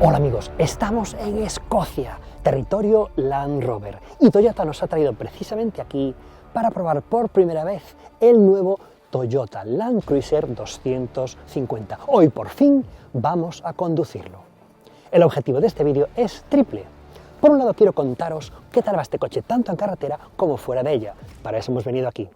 Hola amigos, estamos en Escocia, territorio Land Rover, y Toyota nos ha traído precisamente aquí para probar por primera vez el nuevo Toyota Land Cruiser 250. Hoy por fin vamos a conducirlo. El objetivo de este vídeo es triple. Por un lado quiero contaros qué tal va este coche tanto en carretera como fuera de ella. Para eso hemos venido aquí.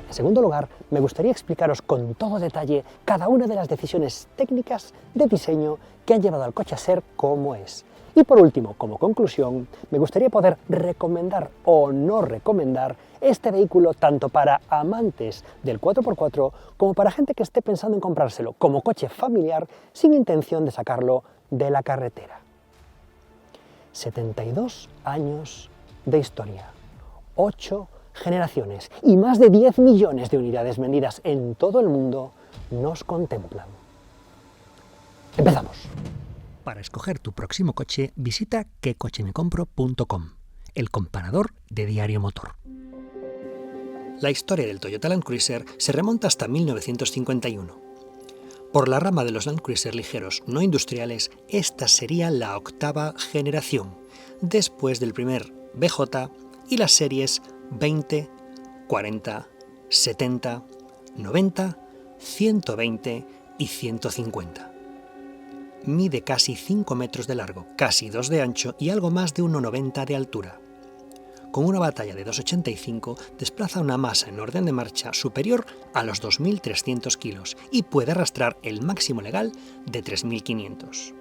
En segundo lugar, me gustaría explicaros con todo detalle cada una de las decisiones técnicas de diseño que han llevado al coche a ser como es. Y por último, como conclusión, me gustaría poder recomendar o no recomendar este vehículo tanto para amantes del 4x4 como para gente que esté pensando en comprárselo como coche familiar sin intención de sacarlo de la carretera. 72 años de historia, 8 generaciones y más de 10 millones de unidades vendidas en todo el mundo nos contemplan. ¡Empezamos! Para escoger tu próximo coche, visita quecochemecompro.com, el comparador de Diario Motor. La historia del Toyota Land Cruiser se remonta hasta 1951. Por la rama de los Land Cruiser ligeros no industriales, esta sería la octava generación, después del primer BJ y las series 20, 40, 70, 90, 120 y 150. Mide casi 5 metros de largo, casi 2 de ancho y algo más de 1,90 de altura. Con una batalla de 2,85 desplaza una masa en orden de marcha superior a los 2.300 kilos y puede arrastrar el máximo legal de 3.500.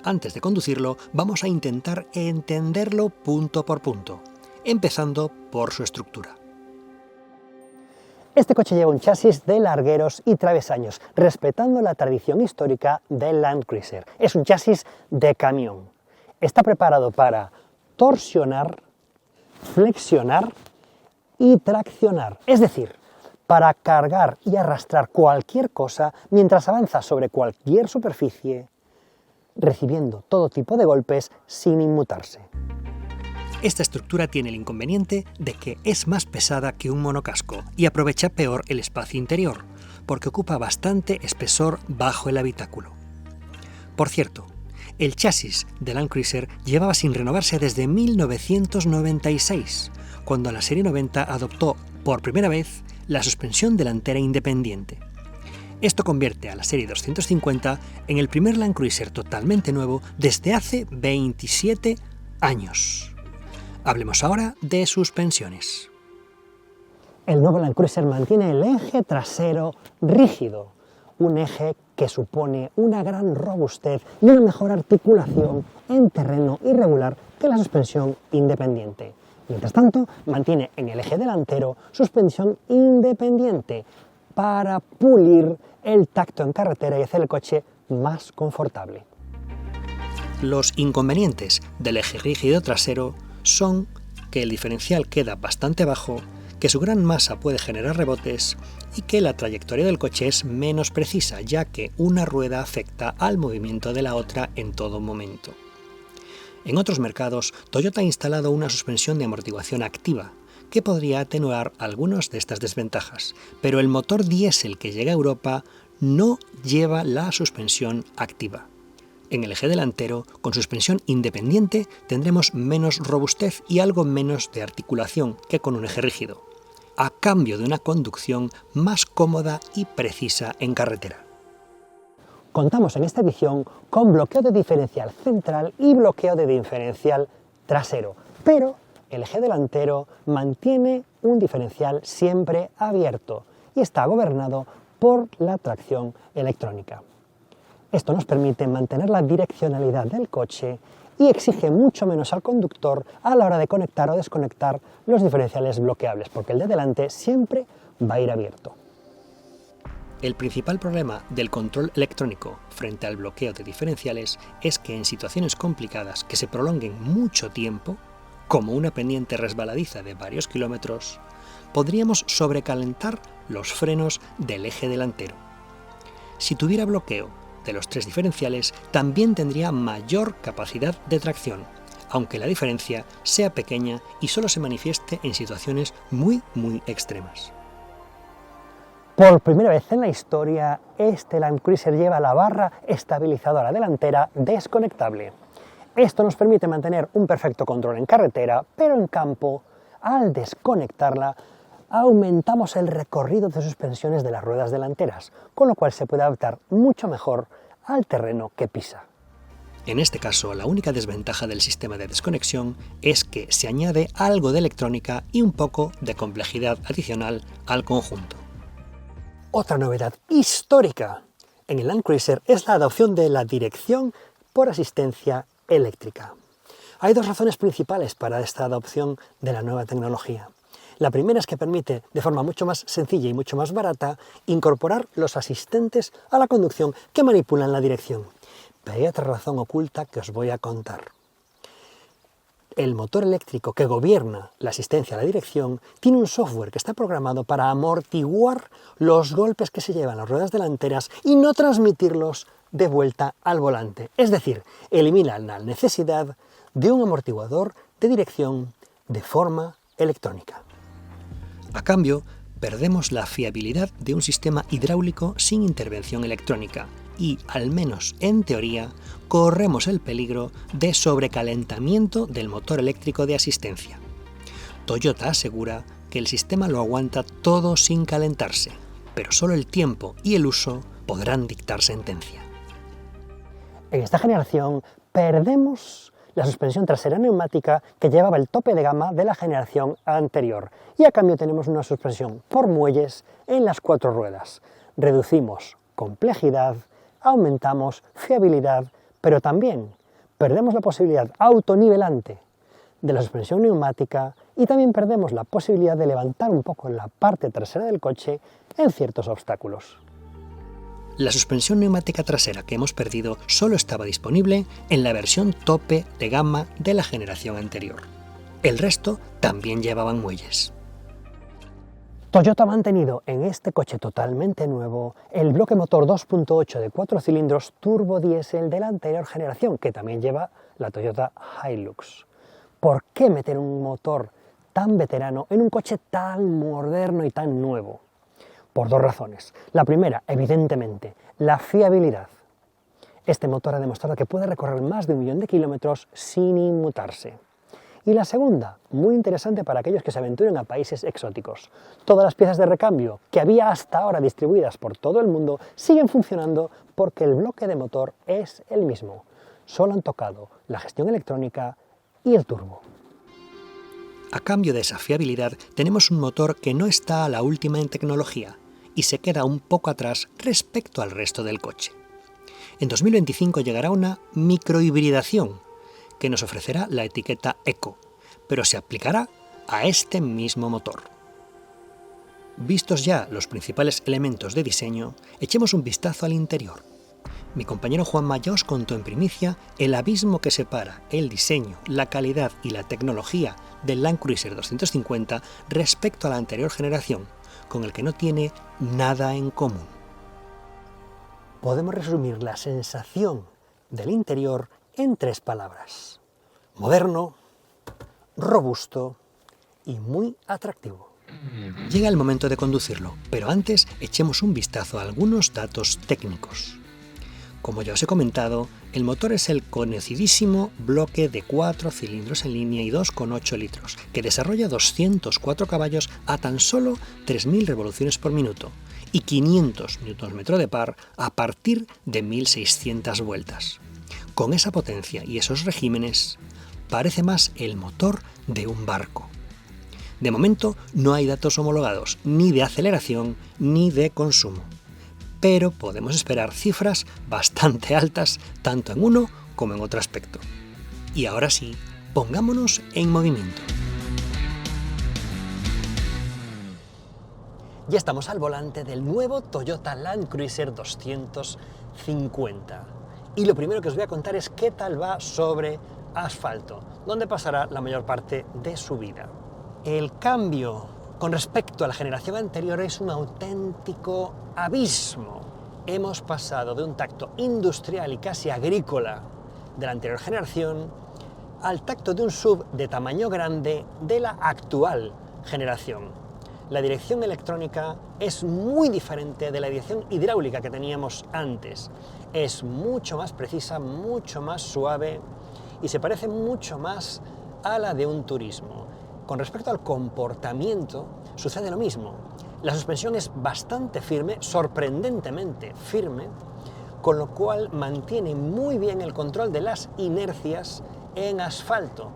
Antes de conducirlo, vamos a intentar entenderlo punto por punto, empezando por su estructura. Este coche lleva un chasis de largueros y travesaños, respetando la tradición histórica del Land Cruiser. Es un chasis de camión. Está preparado para torsionar, flexionar y traccionar, es decir, para cargar y arrastrar cualquier cosa mientras avanza sobre cualquier superficie, recibiendo todo tipo de golpes sin inmutarse. Esta estructura tiene el inconveniente de que es más pesada que un monocasco y aprovecha peor el espacio interior, porque ocupa bastante espesor bajo el habitáculo. Por cierto, el chasis de Land Cruiser llevaba sin renovarse desde 1996, cuando la serie 90 adoptó por primera vez la suspensión delantera independiente. Esto convierte a la serie 250 en el primer Land Cruiser totalmente nuevo desde hace 27 años. Hablemos ahora de suspensiones. El nuevo Land Cruiser mantiene el eje trasero rígido, un eje que supone una gran robustez y una mejor articulación en terreno irregular que la suspensión independiente. Mientras tanto, mantiene en el eje delantero suspensión independiente para pulir el tacto en carretera y hacer el coche más confortable. Los inconvenientes del eje rígido trasero son que el diferencial queda bastante bajo, que su gran masa puede generar rebotes y que la trayectoria del coche es menos precisa, ya que una rueda afecta al movimiento de la otra en todo momento. En otros mercados, Toyota ha instalado una suspensión de amortiguación activa, que podría atenuar algunas de estas desventajas, pero el motor diésel que llega a Europa no lleva la suspensión activa. En el eje delantero, con suspensión independiente, tendremos menos robustez y algo menos de articulación que con un eje rígido, a cambio de una conducción más cómoda y precisa en carretera. Contamos en esta edición con bloqueo de diferencial central y bloqueo de diferencial trasero, pero el eje delantero mantiene un diferencial siempre abierto y está gobernado por la tracción electrónica. Esto nos permite mantener la direccionalidad del coche y exige mucho menos al conductor a la hora de conectar o desconectar los diferenciales bloqueables, porque el de delante siempre va a ir abierto. El principal problema del control electrónico frente al bloqueo de diferenciales es que en situaciones complicadas que se prolonguen mucho tiempo, como una pendiente resbaladiza de varios kilómetros, podríamos sobrecalentar los frenos del eje delantero. Si tuviera bloqueo de los 3 diferenciales, también tendría mayor capacidad de tracción, aunque la diferencia sea pequeña y solo se manifieste en situaciones muy extremas. Por primera vez en la historia, este Land Cruiser lleva la barra estabilizadora delantera desconectable. Esto nos permite mantener un perfecto control en carretera, pero en campo, al desconectarla, aumentamos el recorrido de suspensiones de las ruedas delanteras, con lo cual se puede adaptar mucho mejor al terreno que pisa. En este caso, la única desventaja del sistema de desconexión es que se añade algo de electrónica y un poco de complejidad adicional al conjunto. Otra novedad histórica en el Land Cruiser es la adopción de la dirección por asistencia eléctrica. Hay dos razones principales para esta adopción de la nueva tecnología. La primera es que permite, de forma mucho más sencilla y mucho más barata, incorporar los asistentes a la conducción que manipulan la dirección. Pero hay otra razón oculta que os voy a contar. El motor eléctrico que gobierna la asistencia a la dirección tiene un software que está programado para amortiguar los golpes que se llevan las ruedas delanteras y no transmitirlos de vuelta al volante. Es decir, elimina la necesidad de un amortiguador de dirección de forma electrónica. A cambio, perdemos la fiabilidad de un sistema hidráulico sin intervención electrónica y, al menos en teoría, corremos el peligro de sobrecalentamiento del motor eléctrico de asistencia. Toyota asegura que el sistema lo aguanta todo sin calentarse, pero solo el tiempo y el uso podrán dictar sentencia. En esta generación perdemos la suspensión trasera neumática que llevaba el tope de gama de la generación anterior y a cambio tenemos una suspensión por muelles en las 4 ruedas. Reducimos complejidad, aumentamos fiabilidad, pero también perdemos la posibilidad autonivelante de la suspensión neumática y también perdemos la posibilidad de levantar un poco la parte trasera del coche en ciertos obstáculos. La suspensión neumática trasera que hemos perdido solo estaba disponible en la versión tope de gama de la generación anterior. El resto también llevaban muelles. Toyota ha mantenido en este coche totalmente nuevo el bloque motor 2.8 de 4 cilindros turbo diésel de la anterior generación, que también lleva la Toyota Hilux. ¿Por qué meter un motor tan veterano en un coche tan moderno y tan nuevo? Por dos razones. La primera, evidentemente, la fiabilidad. Este motor ha demostrado que puede recorrer más de 1 millón de kilómetros sin inmutarse. Y la segunda, muy interesante para aquellos que se aventuren a países exóticos. Todas las piezas de recambio que había hasta ahora distribuidas por todo el mundo siguen funcionando porque el bloque de motor es el mismo. Solo han tocado la gestión electrónica y el turbo. A cambio de esa fiabilidad, tenemos un motor que no está a la última en tecnología y se queda un poco atrás respecto al resto del coche. En 2025 llegará una microhibridación que nos ofrecerá la etiqueta Eco, pero se aplicará a este mismo motor. Vistos ya los principales elementos de diseño, echemos un vistazo al interior. Mi compañero Juanma ya os contó en primicia el abismo que separa el diseño, la calidad y la tecnología del Land Cruiser 250 respecto a la anterior generación, con el que no tiene nada en común. Podemos resumir la sensación del interior en 3 palabras: moderno, robusto y muy atractivo. Llega el momento de conducirlo, pero antes echemos un vistazo a algunos datos técnicos. Como ya os he comentado, el motor es el conocidísimo bloque de 4 cilindros en línea y 2,8 litros, que desarrolla 204 caballos a tan solo 3.000 revoluciones por minuto y 500 Nm de par a partir de 1.600 vueltas. Con esa potencia y esos regímenes, parece más el motor de un barco. De momento no hay datos homologados, ni de aceleración ni de consumo, pero podemos esperar cifras bastante altas tanto en uno como en otro aspecto. Y ahora sí, pongámonos en movimiento. Ya estamos al volante del nuevo Toyota Land Cruiser 250. Y lo primero que os voy a contar es qué tal va sobre asfalto, donde pasará la mayor parte de su vida. El cambio con respecto a la generación anterior es un auténtico abismo. Hemos pasado de un tacto industrial y casi agrícola de la anterior generación al tacto de un SUV de tamaño grande de la actual generación. La dirección electrónica es muy diferente de la dirección hidráulica que teníamos antes. Es mucho más precisa, mucho más suave y se parece mucho más a la de un turismo. Con respecto al comportamiento, sucede lo mismo. La suspensión es bastante firme, sorprendentemente firme, con lo cual mantiene muy bien el control de las inercias en asfalto,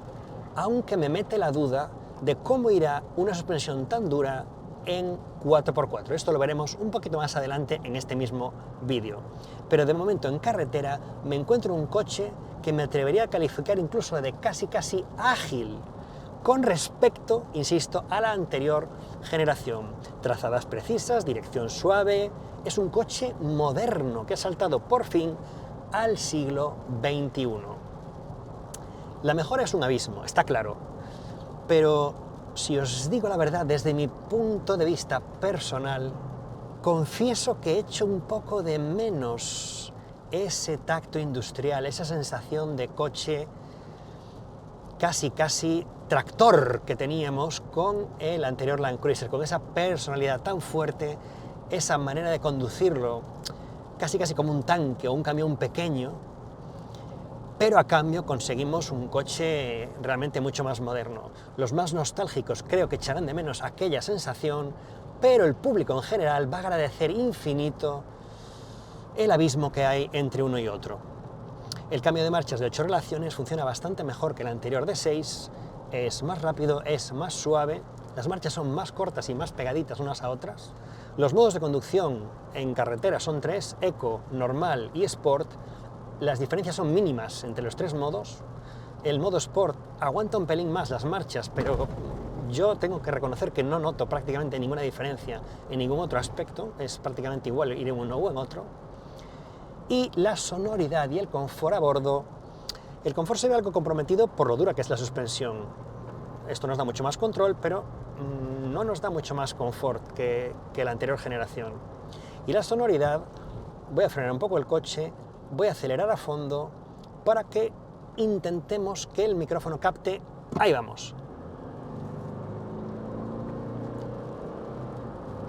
aunque me mete la duda de cómo irá una suspensión tan dura en 4x4. Esto lo veremos un poquito más adelante en este mismo vídeo. Pero de momento en carretera me encuentro un coche que me atrevería a calificar incluso de casi ágil con respecto, insisto, a la anterior generación. Trazadas precisas, dirección suave. Es un coche moderno que ha saltado por fin al siglo XXI. La mejora es un abismo, está claro. Pero si os digo la verdad, desde mi punto de vista personal, confieso que echo un poco de menos ese tacto industrial, esa sensación de coche casi tractor que teníamos con el anterior Land Cruiser, con esa personalidad tan fuerte, esa manera de conducirlo casi como un tanque o un camión pequeño, pero a cambio conseguimos un coche realmente mucho más moderno. Los más nostálgicos creo que echarán de menos aquella sensación, pero el público en general va a agradecer infinito el abismo que hay entre uno y otro. El cambio de marchas de 8 relaciones funciona bastante mejor que el anterior de 6, es más rápido, es más suave, las marchas son más cortas y más pegaditas unas a otras. Los modos de conducción en carretera son 3, Eco, Normal y Sport. Las diferencias son mínimas entre los 3 modos. El modo Sport aguanta un pelín más las marchas, pero yo tengo que reconocer que no noto prácticamente ninguna diferencia en ningún otro aspecto. Es prácticamente igual ir en uno o en otro. Y la sonoridad y el confort a bordo. El confort se ve algo comprometido por lo dura que es la suspensión. Esto nos da mucho más control, pero no nos da mucho más confort que la anterior generación. Y la sonoridad, voy a frenar un poco el coche, voy a acelerar a fondo para que intentemos que el micrófono capte. Ahí vamos.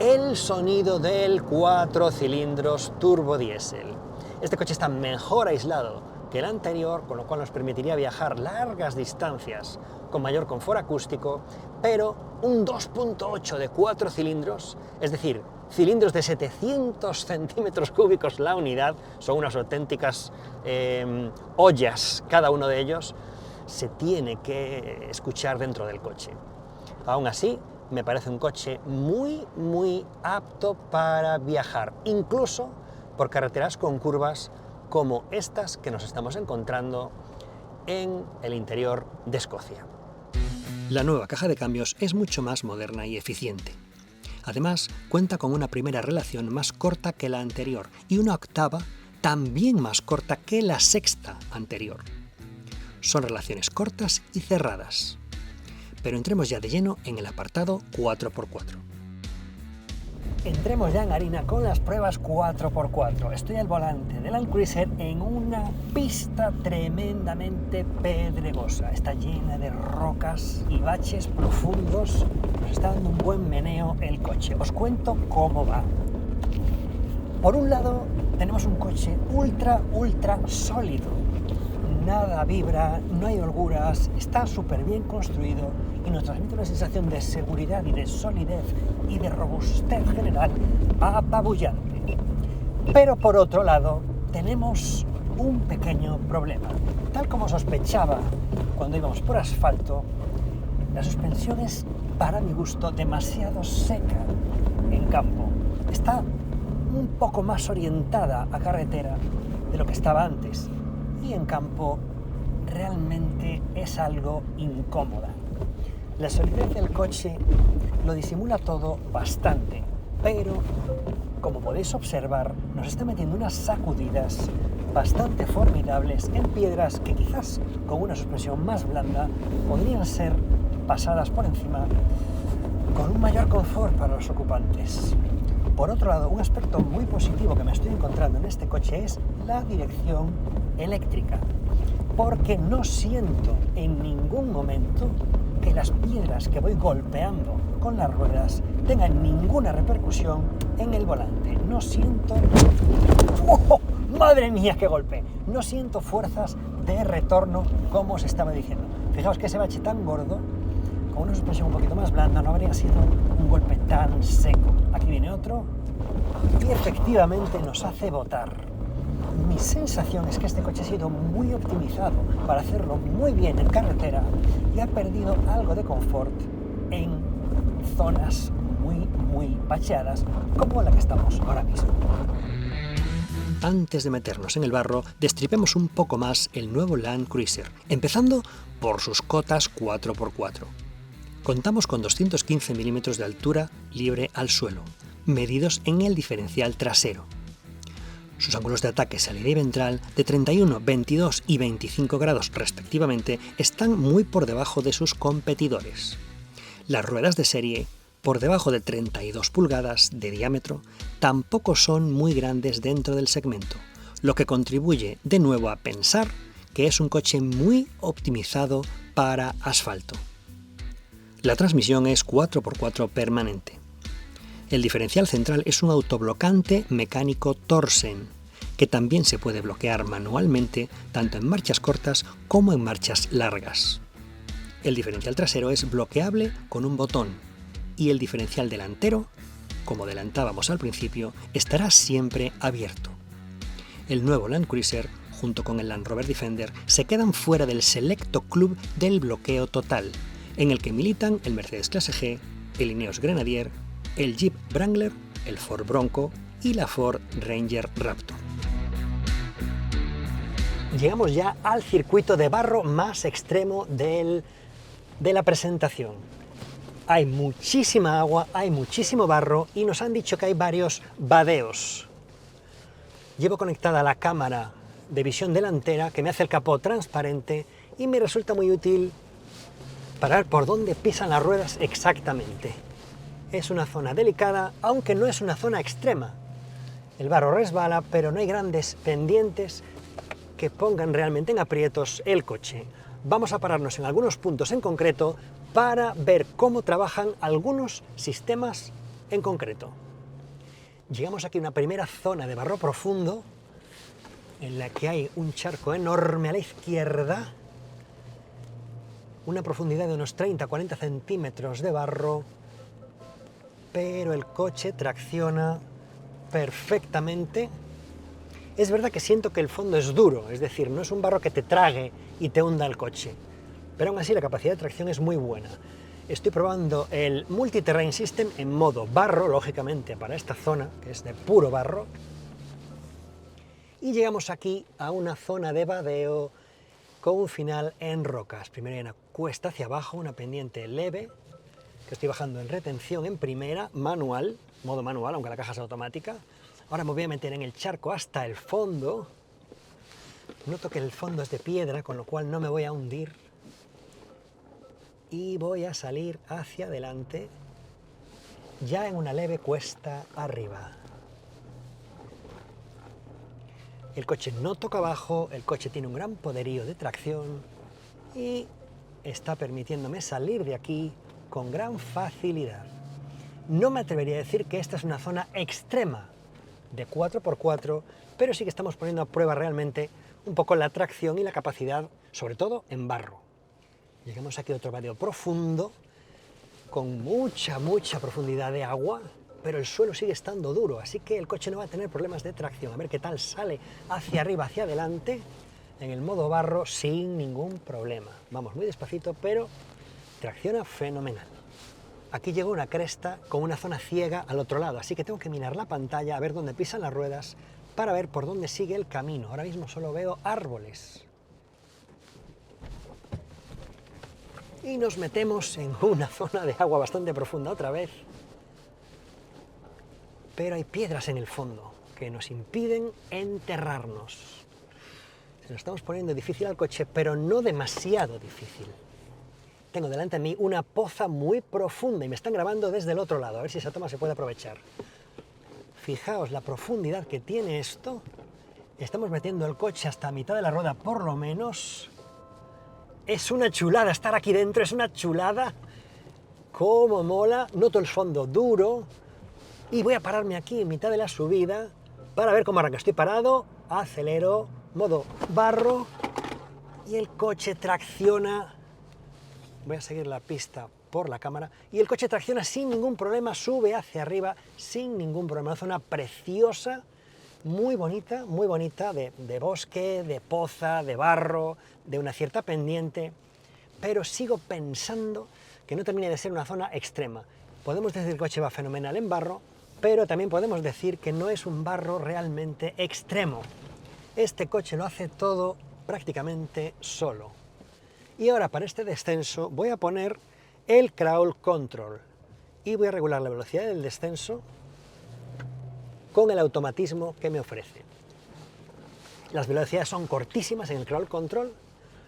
El sonido del 4 cilindros turbo diésel. Este coche está mejor aislado que el anterior, con lo cual nos permitiría viajar largas distancias con mayor confort acústico, pero un 2.8 de 4 cilindros, es decir, cilindros de 700 centímetros cúbicos la unidad, son unas auténticas ollas cada uno de ellos, se tiene que escuchar dentro del coche. Aún así, me parece un coche muy apto para viajar, incluso por carreteras con curvas como estas que nos estamos encontrando en el interior de Escocia. La nueva caja de cambios es mucho más moderna y eficiente. Además, cuenta con una primera relación más corta que la anterior y una octava también más corta que la sexta anterior. Son relaciones cortas y cerradas. Pero entremos ya de lleno en el apartado 4x4. Entremos ya en harina con las pruebas 4x4. Estoy al volante del Land Cruiser en una pista tremendamente pedregosa. Está llena de rocas y baches profundos. Nos está dando un buen meneo el coche. Os cuento cómo va. Por un lado, tenemos un coche ultra sólido. Nada vibra, no hay holguras, está súper bien construido y nos transmite una sensación de seguridad y de solidez y de robustez general apabullante. Pero por otro lado, tenemos un pequeño problema. Tal como sospechaba cuando íbamos por asfalto, la suspensión es, para mi gusto, demasiado seca en campo. Está un poco más orientada a carretera de lo que estaba antes. Y en campo realmente es algo incómoda. La solidez del coche lo disimula todo bastante, pero como podéis observar, nos está metiendo unas sacudidas bastante formidables en piedras que quizás con una suspensión más blanda podrían ser pasadas por encima con un mayor confort para los ocupantes. Por otro lado, un aspecto muy positivo que me estoy encontrando en este coche es la dirección eléctrica, porque no siento en ningún momento que las piedras que voy golpeando con las ruedas tenga ninguna repercusión en el volante. No siento... ¡Oh! ¡Madre mía, qué golpe! No siento fuerzas de retorno, como os estaba diciendo. Fijaos que ese bache tan gordo, con una suspensión un poquito más blanda, no habría sido un golpe tan seco. Aquí viene otro y efectivamente nos hace botar. Mi sensación es que este coche ha sido muy optimizado para hacerlo muy bien en carretera y ha perdido algo de confort en zonas muy bacheadas como la que estamos ahora mismo. Antes de meternos en el barro, destripemos un poco más el nuevo Land Cruiser, empezando por sus cotas 4x4. Contamos con 215 milímetros de altura libre al suelo, medidos en el diferencial trasero. Sus ángulos de ataque, salida y ventral, de 31, 22 y 25 grados respectivamente, están muy por debajo de sus competidores. Las ruedas de serie, por debajo de 32 pulgadas de diámetro, tampoco son muy grandes dentro del segmento, lo que contribuye de nuevo a pensar que es un coche muy optimizado para asfalto. La transmisión es 4x4 permanente. El diferencial central es un autoblocante mecánico Torsen, que también se puede bloquear manualmente tanto en marchas cortas como en marchas largas. El diferencial trasero es bloqueable con un botón y el diferencial delantero, como adelantábamos al principio, estará siempre abierto. El nuevo Land Cruiser, junto con el Land Rover Defender, se quedan fuera del selecto club del bloqueo total, en el que militan el Mercedes Clase G, el Ineos Grenadier, el Jeep Wrangler, el Ford Bronco y la Ford Ranger Raptor. Llegamos ya al circuito de barro más extremo de la presentación. Hay muchísima agua, hay muchísimo barro y nos han dicho que hay varios vadeos. Llevo conectada la cámara de visión delantera que me hace el capó transparente y me resulta muy útil para ver por dónde pisan las ruedas exactamente. Es una zona delicada, aunque no es una zona extrema. El barro resbala, pero no hay grandes pendientes que pongan realmente en aprietos el coche. Vamos a pararnos en algunos puntos en concreto para ver cómo trabajan algunos sistemas en concreto. Llegamos aquí a una primera zona de barro profundo, en la que hay un charco enorme a la izquierda, una profundidad de unos 30-40 centímetros de barro, pero el coche tracciona perfectamente. Es verdad que siento que el fondo es duro, es decir, no es un barro que te trague y te hunda el coche, pero aún así la capacidad de tracción es muy buena. Estoy probando el Multi-Terrain System en modo barro, lógicamente para esta zona, que es de puro barro, y llegamos aquí a una zona de vadeo con un final en rocas. Primero hay una cuesta hacia abajo, una pendiente leve, que estoy bajando en retención en primera, manual, modo manual, aunque la caja es automática. Ahora me voy a meter en el charco hasta el fondo. Noto que el fondo es de piedra, con lo cual no me voy a hundir. Y voy a salir hacia adelante, ya en una leve cuesta arriba. El coche no toca abajo, el coche tiene un gran poderío de tracción y está permitiéndome salir de aquí con gran facilidad. No me atrevería a decir que esta es una zona extrema de 4x4, pero sí que estamos poniendo a prueba realmente un poco la tracción y la capacidad, sobre todo en barro. Llegamos aquí a otro vadeo profundo, con mucha profundidad de agua, pero el suelo sigue estando duro, así que el coche no va a tener problemas de tracción. A ver qué tal sale hacia arriba, hacia adelante, en el modo barro, sin ningún problema. Vamos muy despacito, pero tracciona fenomenal. Aquí llegó una cresta con una zona ciega al otro lado, así que tengo que mirar la pantalla a ver dónde pisan las ruedas para ver por dónde sigue el camino. Ahora mismo solo veo árboles. Y nos metemos en una zona de agua bastante profunda otra vez. Pero hay piedras en el fondo que nos impiden enterrarnos. Se lo estamos poniendo difícil al coche, pero no demasiado difícil. Tengo delante de mí una poza muy profunda y me están grabando desde el otro lado, a ver si esa toma se puede aprovechar. Fijaos la profundidad que tiene esto. Estamos metiendo el coche hasta a mitad de la rueda por lo menos. Es una chulada estar aquí dentro, es una chulada. cómo mola, noto el fondo duro y voy a pararme aquí en mitad de la subida para ver cómo arranca. Estoy parado, acelero, modo barro y el coche tracciona. Voy a seguir la pista por la cámara y el coche tracciona sin ningún problema, sube hacia arriba sin ningún problema. Una zona preciosa, muy bonita de bosque, de poza, de barro, de una cierta pendiente, pero sigo pensando que no termina de ser una zona extrema. Podemos decir que el coche va fenomenal en barro, pero también podemos decir que no es un barro realmente extremo. Este coche lo hace todo prácticamente solo. Y ahora para este descenso voy a poner el crawl control y voy a regular la velocidad del descenso con el automatismo que me ofrece. Las velocidades son cortísimas en el crawl control,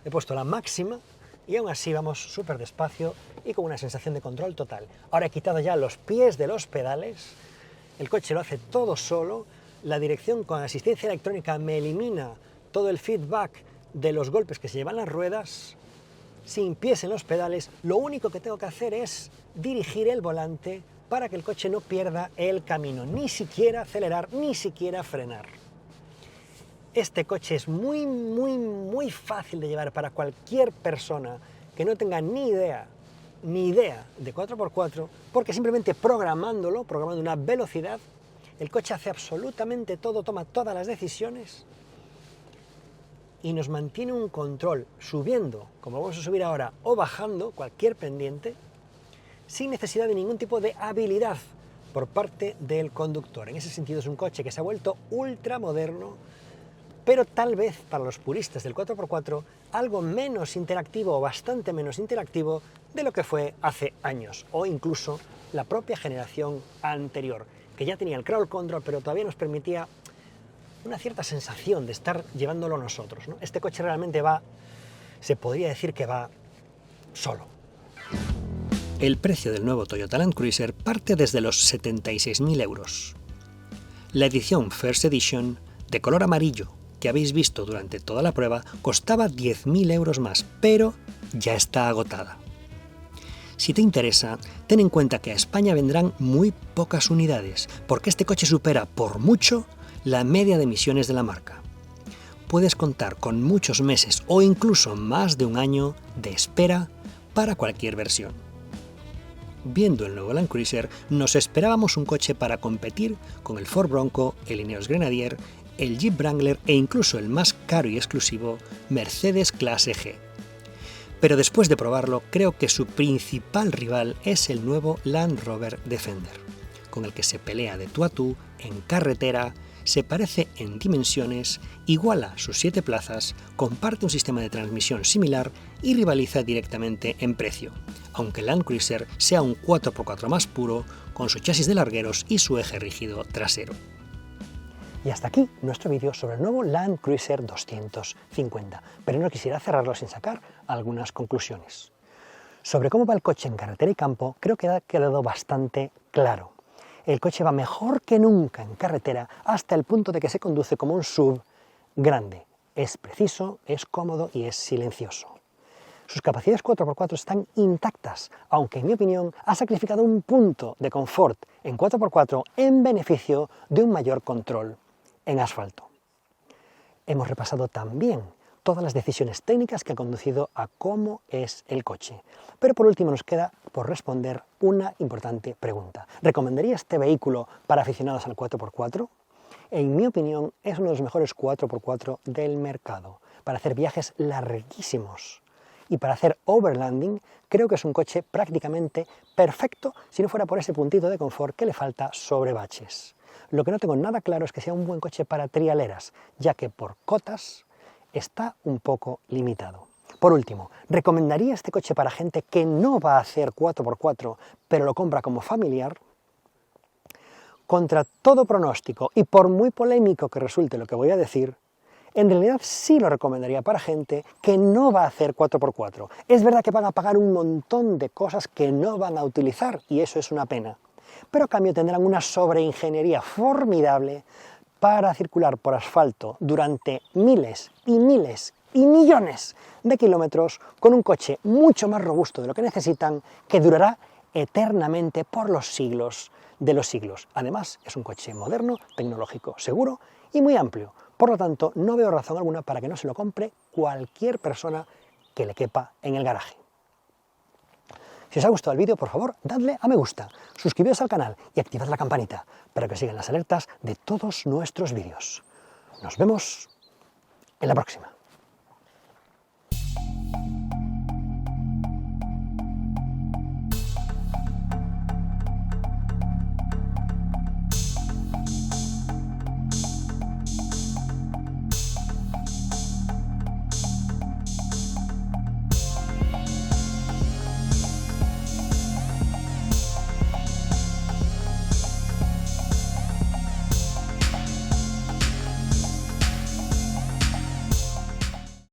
he puesto la máxima y aún así vamos súper despacio y con una sensación de control total. Ahora he quitado ya los pies de los pedales, el coche lo hace todo solo, la dirección con asistencia electrónica me elimina todo el feedback de los golpes que se llevan las ruedas, sin pies en los pedales, lo único que tengo que hacer es dirigir el volante para que el coche no pierda el camino, ni siquiera acelerar, ni siquiera frenar. Este coche es muy fácil de llevar para cualquier persona que no tenga ni idea de 4x4, porque simplemente programando una velocidad, el coche hace absolutamente todo, toma todas las decisiones y nos mantiene un control subiendo, como vamos a subir ahora, o bajando cualquier pendiente, sin necesidad de ningún tipo de habilidad por parte del conductor. En ese sentido es un coche que se ha vuelto ultra moderno, pero tal vez para los puristas del 4x4 algo menos interactivo o bastante menos interactivo de lo que fue hace años, o incluso la propia generación anterior, que ya tenía el crawl control, pero todavía nos permitía una cierta sensación de estar llevándolo nosotros, ¿no? Este coche realmente va, se podría decir que va solo. El precio del nuevo Toyota Land Cruiser parte desde los 76.000 euros. La edición First Edition, de color amarillo, que habéis visto durante toda la prueba, costaba 10.000 euros más, pero ya está agotada. Si te interesa, ten en cuenta que a España vendrán muy pocas unidades, porque este coche supera por mucho la media de emisiones de la marca. Puedes contar con muchos meses o incluso más de un año de espera para cualquier versión. Viendo el nuevo Land Cruiser, nos esperábamos un coche para competir con el Ford Bronco, el Ineos Grenadier, el Jeep Wrangler e incluso el más caro y exclusivo Mercedes Clase G. Pero después de probarlo, creo que su principal rival es el nuevo Land Rover Defender, con el que se pelea de tú a tú en carretera, se parece en dimensiones, iguala sus 7 plazas, comparte un sistema de transmisión similar y rivaliza directamente en precio, aunque el Land Cruiser sea un 4x4 más puro, con su chasis de largueros y su eje rígido trasero. Y hasta aquí nuestro vídeo sobre el nuevo Land Cruiser 250, pero no quisiera cerrarlo sin sacar algunas conclusiones. Sobre cómo va el coche en carretera y campo, creo que ha quedado bastante claro. El coche va mejor que nunca en carretera hasta el punto de que se conduce como un SUV grande. Es preciso, es cómodo y es silencioso. Sus capacidades 4x4 están intactas, aunque en mi opinión ha sacrificado un punto de confort en 4x4 en beneficio de un mayor control en asfalto. Hemos repasado también todas las decisiones técnicas que han conducido a cómo es el coche. Pero por último nos queda por responder una importante pregunta. ¿Recomendaría este vehículo para aficionados al 4x4? En mi opinión es uno de los mejores 4x4 del mercado. Para hacer viajes larguísimos y para hacer overlanding creo que es un coche prácticamente perfecto si no fuera por ese puntito de confort que le falta sobre baches. Lo que no tengo nada claro es que sea un buen coche para trialeras, ya que por cotas está un poco limitado. Por último, ¿recomendaría este coche para gente que no va a hacer 4x4, pero lo compra como familiar? Contra todo pronóstico, y por muy polémico que resulte lo que voy a decir, en realidad sí lo recomendaría para gente que no va a hacer 4x4. Es verdad que van a pagar un montón de cosas que no van a utilizar, y eso es una pena. Pero a cambio tendrán una sobreingeniería formidable para circular por asfalto durante miles y miles y millones de kilómetros con un coche mucho más robusto de lo que necesitan, que durará eternamente por los siglos de los siglos. Además, es un coche moderno, tecnológico, seguro y muy amplio. Por lo tanto, no veo razón alguna para que no se lo compre cualquier persona que le quepa en el garaje. Si os ha gustado el vídeo, por favor, dadle a me gusta, suscribiros al canal y activad la campanita para que os sigan las alertas de todos nuestros vídeos. Nos vemos en la próxima.